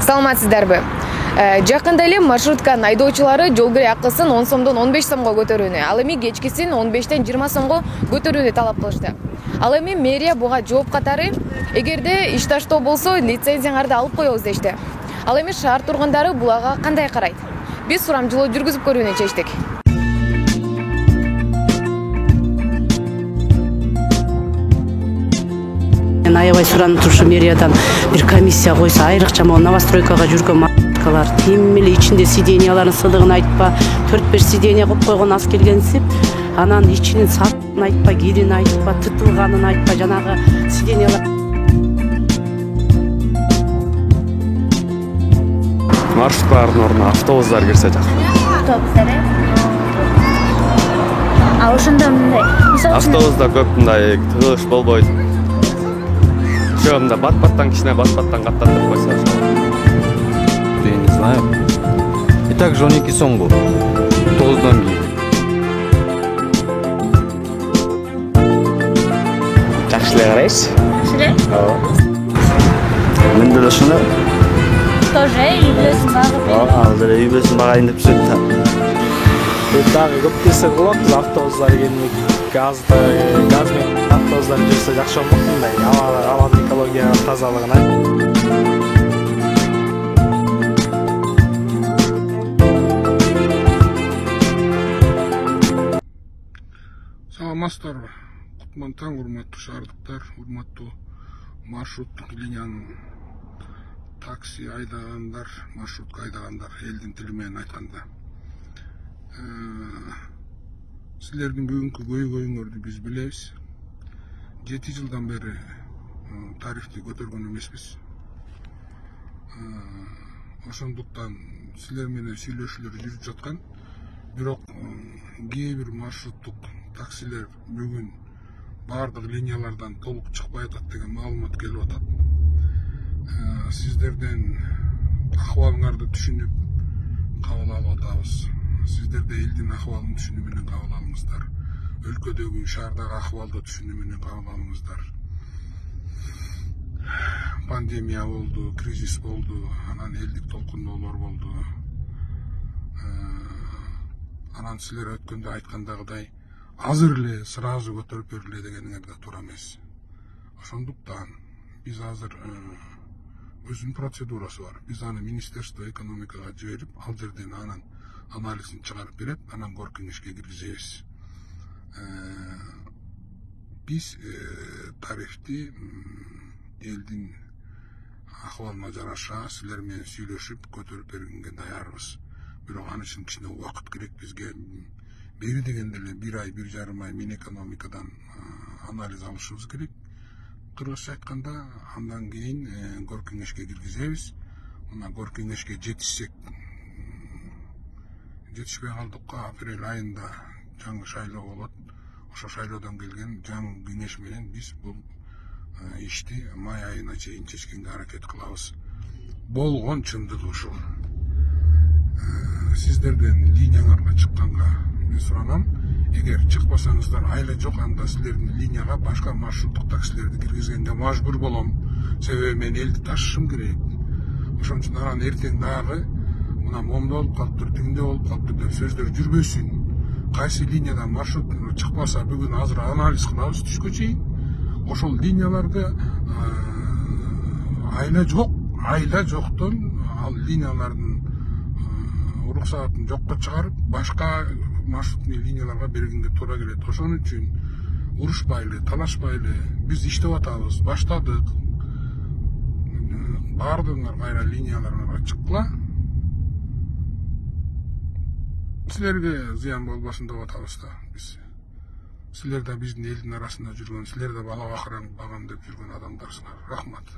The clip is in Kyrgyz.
Саламатсыздарбы? Жакында эле маршрутканын айдоочулары жол кире акысын 10 сомдон 15 сомго көтөрүүнү, ал эми кечкисин 15тен 20 сомго көтөрүүнү талап кылышты. Ал эми мэрия буга жооп катары эгерде иш таштоо болсо лицензияңарды алып коебуз дешти. Ал эми шаар тургундары булага кандай карайт? Биз сурамжылоо жүргүзүп көрүүнү чечтик. Аябай суранып турушу мэриядан бир комиссия койсо, айрыкча могу новостройкага жүргөн маршруткалар тим эле ичинде сиденьялардын сыдыгын айтпа, 4-5 сиденья коюп койгон аз келгенсип, анан ичинин сатын айтпа, кирин айтпа, тытылганын айтпа, жанагы сиденьялар. Маршруттардын ордуна автобустар кирсе жакшы. Автобустар, а ошондо мындай. Автобуста көп мындай тыгылыш болбойт. Мында бат-баттан кичине бат-баттан каттандырып койсо. Я не знаю. И также 12 сомго. 9'dan кийин. Жакшы эле карайсыз. Жакшы эле? Ооба. Менде да ушуну. Тоже үй бүлөсүн багып. Азыр үй бүлөсүн багайын деп жүрөт да. Дагы көп нерсе болот, автобустар келмек, газ менен автобустар жүрсө жакшы болмок мындай. Абадын экология тазалыгына. Саламатсыздарбы? Кутман таң, урматтуу шаардыктар, урматтуу маршруттук линиянын такси айдагандар, маршрутка айдагандар, элдин тили менен айтканда. Силердин бүгүнкү көйгөйүңөрдү биз билебиз. 7 жылдан бери тарифти көтөргөн эмеспиз. Ошондуктан силер менен сүйлөшүүлөр жүрүп жаткан. Бирок кээ бир маршруттук таксилер бүгүн бардык линиялардан толук чыкпай атат деген маалымат келип атат. Сиздерден акыбалыңарды түшүнүп кабыл алып атабыз. Сиздер де элдин акыбалын түшүнүү менен кабыл алыңыздар. Өлкөдөгү, шаардагы акыбалды түшүнүү менен кабыл алыңыздар. Пандемия болду, кризис болду, анан элдик толкундоолор болду. Анан силер өткөндө айткандагыдай азыр эле сразу көтөрүп бериле дегениңер да туура эмес. Ошондуктан биз азыр өзүнүн процедурасы бар. Биз аны Министерство экономикага жиберип, ал жерден анын анализин чыгарып берет, анан кор кеңешке киргизебиз. Биз тарифти элдин акыбалына жараша силер менен сүйлөшүп көтөрүп бергенге даярбыз. Бирок аны үчүн кичине убакыт керек бизге. Бери дегенде эле 1 ай, 1,5 ай Минэкономикадан анализ алышыбыз керек. Кыргызча айтканда, андан кийин кор кеңешке киргизебиз. Мына кор кеңешке жетишсек, жетишпей калдыкка апрель айында жаңы шайлоо болот. Ошо шайлоодон келген жаңы кеңеш менен биз бул ишти май айына чейин чечкенге аракет кылабыз. Болгон чындыгы ушул. Сиздерден линияңарга чыкканга мен суранам. Эгер чыкпасаңыздар айла жок, анда силердин линияга башка маршруттук таксилерди киргизгенге мажбур болом. Себеби мен элди ташышым керек. Ошон үчүн анан эртең дагы мына момдо болуп калыптыр, тиңде болуп калыптыр деп сөздөр жүрбөсүн. Кайсы линиядан маршрут чыкпаса бүгүн азыр анализ кылабыз түшкө чейин. Ошол линияларга айла жоктон ал линиялардын уруксаатын жокко чыгарып, башка маршрутный линияларга бергенге туура келет. Ошон үчүн урушпайлы, талашпайлы биз иштеп атабыз, баштадык. Бардыгыңар кайра линияларга чыккыла. Силерге зыян болбосун деп атабыз да биз. Силер да биздин элдин арасында жүргөн, силер да бала бакырам багам деп жүргөн адамдарсыңар. Рахмат.